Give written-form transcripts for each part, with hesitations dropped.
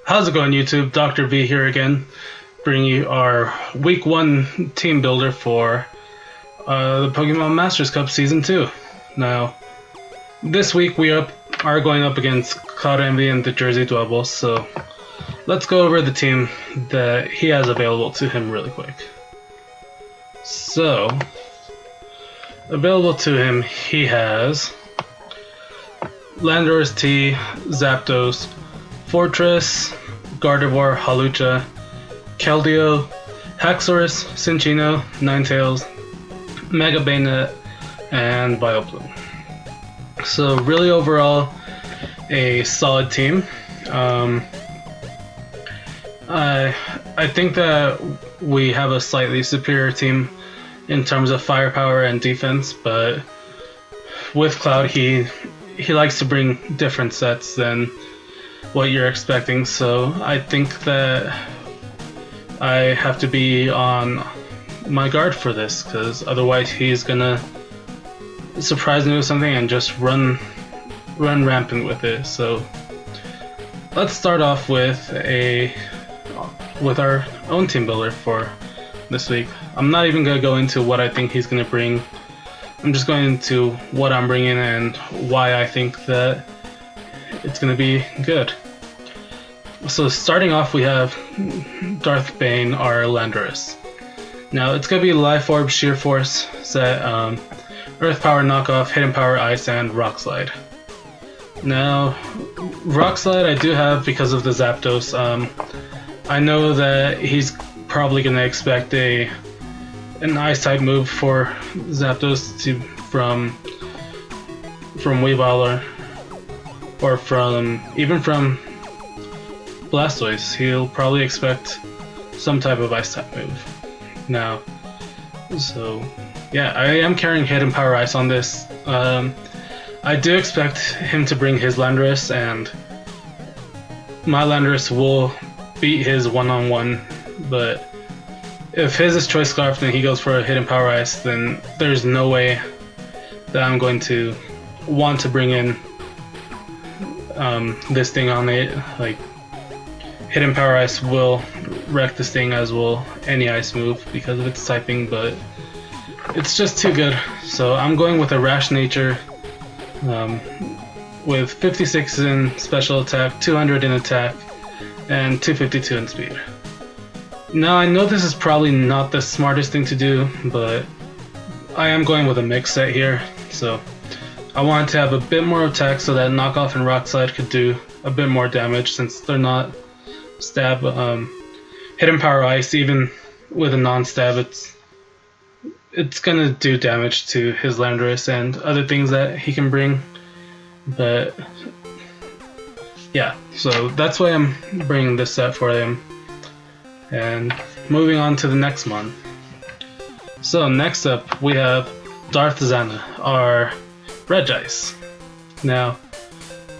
How's it going, YouTube? Dr. V here again, bringing you our Week 1 team builder for the Pokemon Masters Cup Season 2. Now, this week we are going up against Cloud Envy and the Jersey Dwebbles, so let's go over the team that he has available to him really quick. So, available to him, he has Landorus T, Zapdos, Fortress, Gardevoir, Hawlucha, Keldeo, Haxorus, Cinccino, Ninetales, Mega Bayonet, and Vileplume. So really overall a solid team. I think that we have a slightly superior team in terms of firepower and defense, but with Cloud he likes to bring different sets than what you're expecting, so I think that I have to be on my guard for this, because otherwise he's gonna surprise me with something and just run rampant with it. So let's start off with our own team builder for this week. I'm not even gonna go into what I think he's gonna bring. I'm just going into what I'm bringing and why I think that it's gonna be good. So starting off, we have Darth Bane, our Landorus. Now it's gonna be Life Orb, Sheer Force set, Earth Power knockoff, Hidden Power Ice, and Rock Slide. Now Rock Slide I do have because of the Zapdos. I know that he's probably gonna expect an Ice type move for Zapdos from Weavile or from Blastoise. He'll probably expect some type of Ice type move. Now, so yeah, I am carrying Hidden Power Ice on this. I do expect him to bring his Landorus, and my Landorus will beat his one-on-one, but if his is Choice Scarf and he goes for a Hidden Power Ice, then there's no way that I'm going to want to bring in this thing on it. Like, Hidden Power Ice will wreck this thing, as will any ice move because of its typing, but it's just too good. So I'm going with a Rash Nature with 56 in special attack, 200 in attack, and 252 in speed. Now I know this is probably not the smartest thing to do, but I am going with a mix set here, so I wanted to have a bit more attack so that Knockoff and Rock Slide could do a bit more damage, since they're not stab. Hidden Power Ice, even with a non-stab, it's gonna do damage to his Landorus and other things that he can bring. But yeah, so that's why I'm bringing this set for him. And moving on to the next one. So next up we have Darth Zana, our Regice. Now,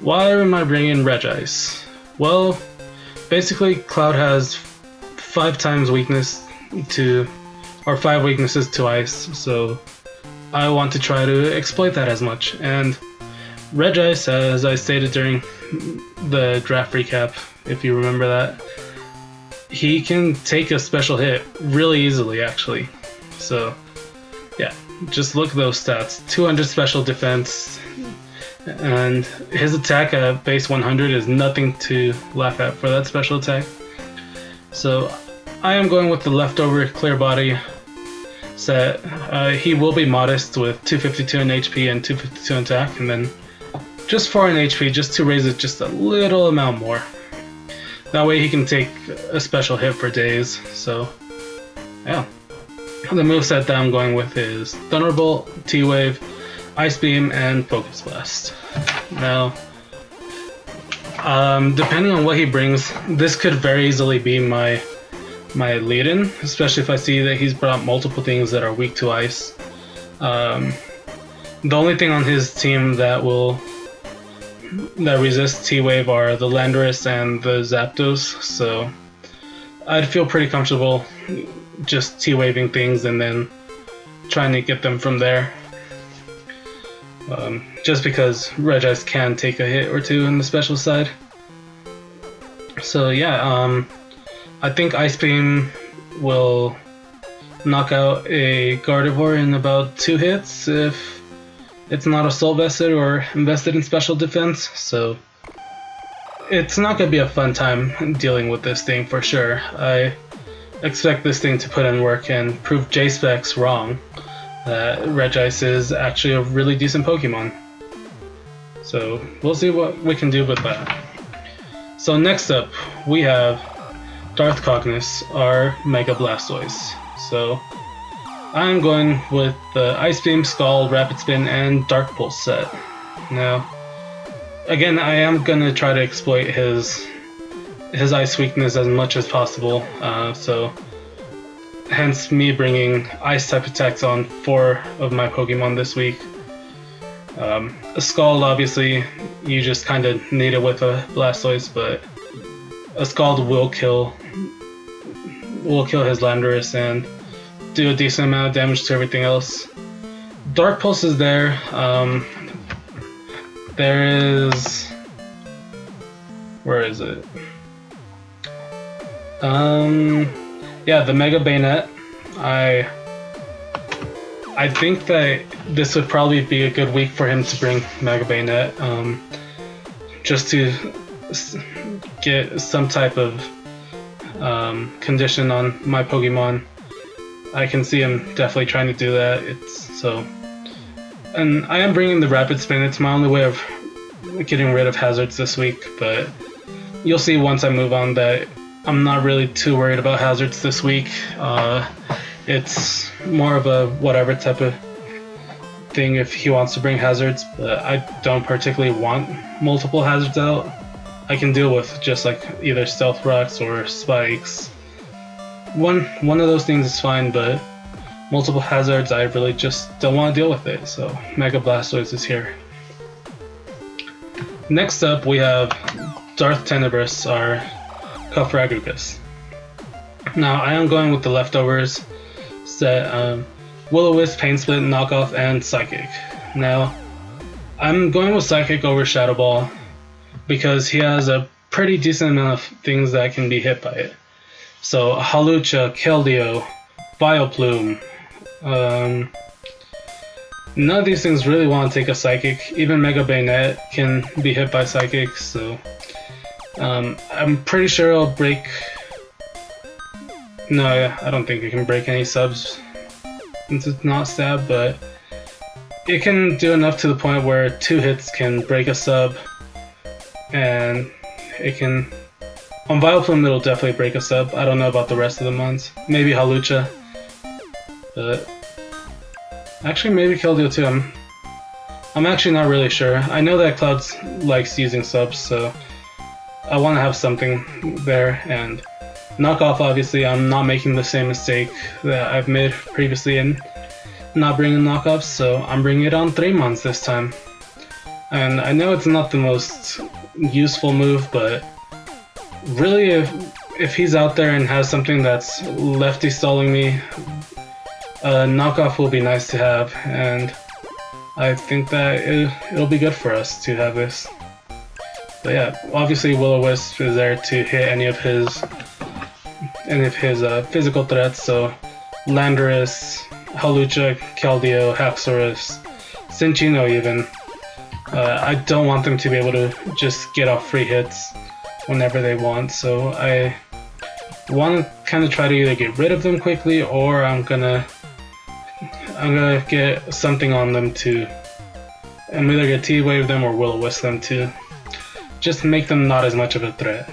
why am I bringing Regice? Well, basically Cloud has 5 times weakness to, or 5 weaknesses to ice, so I want to try to exploit that as much. And Regice, as I stated during the draft recap, if you remember that, he can take a special hit really easily, actually. So yeah, just look at those stats. 200 special defense, and his attack at base 100 is nothing to laugh at for that special attack. So I am going with the leftover Clear Body set. He will be modest with 252 in HP and 252 in attack, and then just 4 in HP, just to raise it just a little amount more. That way he can take a special hit for days. So yeah, the moveset that I'm going with is Thunderbolt, T-Wave, Ice Beam, and Focus Blast. Now, depending on what he brings, this could very easily be my lead-in, especially if I see that he's brought multiple things that are weak to ice. The only thing on his team that resists T-Wave are the Landorus and the Zapdos, so I'd feel pretty comfortable just T-Waving things and then trying to get them from there. Just because Regice can take a hit or two in the special side. So yeah, I think Ice Beam will knock out a Gardevoir in about 2 hits if it's not Assault Vested or invested in special defense. So it's not going to be a fun time dealing with this thing for sure. I expect this thing to put in work and prove J-Specs wrong, that Regice is actually a really decent Pokemon. So we'll see what we can do with that. So next up, we have Darth Cognus, our Mega Blastoise. So I'm going with the Ice Beam, Scald, Rapid Spin, and Dark Pulse set. Now, again, I am going to try to exploit his ice weakness as much as possible, so hence me bringing ice type attacks on 4 of my Pokemon this week. A Scald, obviously, you just kind of need it with a Blastoise, but a Scald will kill his Landorus and do a decent amount of damage to everything else. Dark Pulse is there. There is... where is it? Yeah, the Mega Bayonet. I think that this would probably be a good week for him to bring Mega Bayonet, just to get some type of condition on my Pokemon. I can see him definitely trying to do that. And I am bringing the Rapid Spin. It's my only way of getting rid of hazards this week, but you'll see once I move on that I'm not really too worried about hazards this week. It's more of a whatever type of thing if he wants to bring hazards, but I don't particularly want multiple hazards out. I can deal with just like either Stealth Rocks or Spikes. One of those things is fine, but multiple hazards, I really just don't want to deal with it, so Mega Blastoise is here. Next up, we have Darth Tenebris, our Cofragugus. Now, I am going with the leftovers set, Will-O-Wisp, Pain Split, Knockoff, and Psychic. Now, I'm going with Psychic over Shadow Ball because he has a pretty decent amount of things that can be hit by it. So, Hawlucha, Keldeo, Vileplume. None of these things really want to take a Psychic. Even Mega Bayonet can be hit by Psychic, so I'm pretty sure it'll break... No, I don't think it can break any subs since it's not stab, but it can do enough to the point where 2 hits can break a sub, and it can... On Vileplume it'll definitely break a sub. I don't know about the rest of the ones. Maybe Hawlucha, but... Actually, maybe Keldeo too. I'm actually not really sure. I know that Clouds likes using subs, so I want to have something there. And Knockoff, obviously, I'm not making the same mistake that I've made previously in not bringing Knockoffs, so I'm bringing it on 3 months this time. And I know it's not the most useful move, but really, if he's out there and has something that's lefty stalling me, Knockoff will be nice to have, and I think that it'll be good for us to have this. But yeah, obviously Will-O-Wisp is there to hit any of his physical threats, so Landorus, Hawlucha, Keldeo, Haxorus, Cinccino even. I don't want them to be able to just get off free hits whenever they want, so I want to kind of try to either get rid of them quickly, or I'm gonna get something on them to... I'm either gonna T-Wave them or Will-O-Wisp them to just make them not as much of a threat.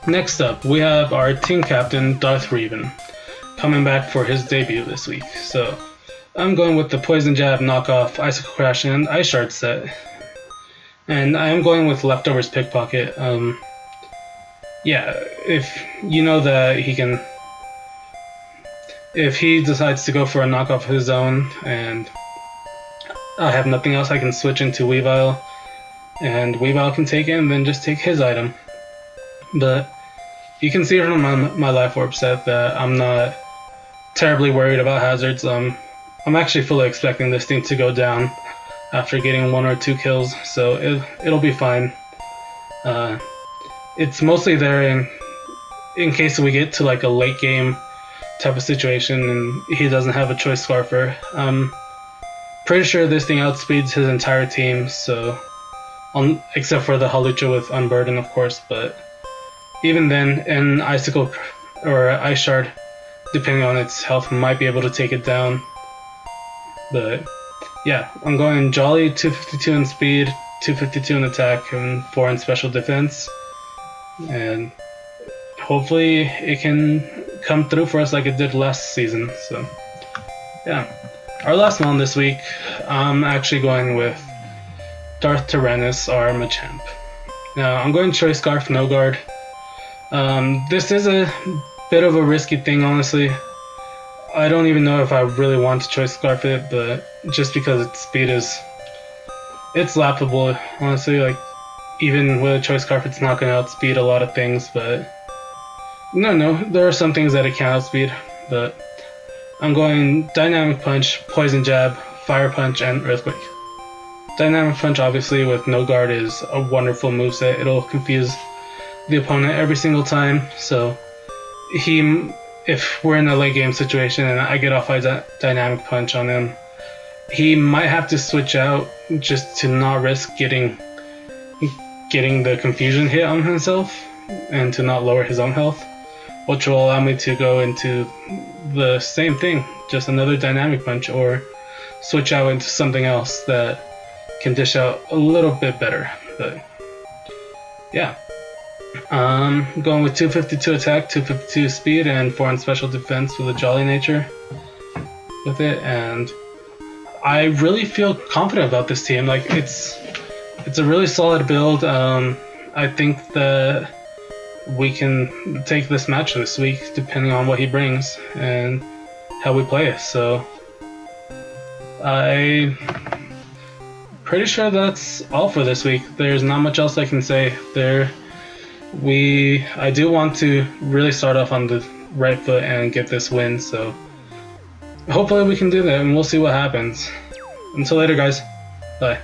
Next up, we have our team captain, Darth Revan, coming back for his debut this week. So, I'm going with the Poison Jab, Knockoff, Icicle Crash, and Ice Shard set. And I am going with Leftovers Pickpocket. Yeah, if you know that he can... If he decides to go for a knockoff of his own, and I have nothing else, I can switch into Weavile, and Weavile can take it and then just take his item. But you can see from my Life Orb set that I'm not terribly worried about hazards. I'm actually fully expecting this thing to go down after getting 1 or 2 kills, so it'll be fine. it's mostly there in case we get to like a late game type of situation and he doesn't have a choice scarfer. I'm pretty sure this thing outspeeds his entire team, so except for the Halucha with Unburden, of course, but even then, an Icicle or Ice Shard, depending on its health, might be able to take it down. But yeah, I'm going Jolly, 252 in speed, 252 in attack, and 4 in special defense. And hopefully it can come through for us like it did last season. So yeah, our last one this week, I'm actually going with Darth Tyrannus, our Machamp. Now I'm going Choice Scarf, no guard. This is a bit of a risky thing, honestly. I don't even know if I really want to Choice Scarf it, but just because its speed it's laughable, honestly. Like, even with a Choice Scarf, it's not going to outspeed a lot of things, but no, there are some things that it can outspeed. But I'm going Dynamic Punch, Poison Jab, Fire Punch, and Earthquake. Dynamic Punch, obviously, with no guard is a wonderful moveset. It'll confuse the opponent every single time, so if we're in a late game situation and I get off my Dynamic Punch on him, he might have to switch out just to not risk getting the confusion hit on himself and to not lower his own health, which will allow me to go into the same thing, just another Dynamic Punch, or switch out into something else that can dish out a little bit better. But yeah, going with 252 attack, 252 speed, and 4 in special defense with a Jolly nature with it, and I really feel confident about this team. Like, it's a really solid build. I think that we can take this match this week depending on what he brings and how we play it. So I'm pretty sure that's all for this week. There's not much else I can say. I do want to really start off on the right foot and get this win, so hopefully we can do that, and we'll see what happens. Until later, guys. Bye.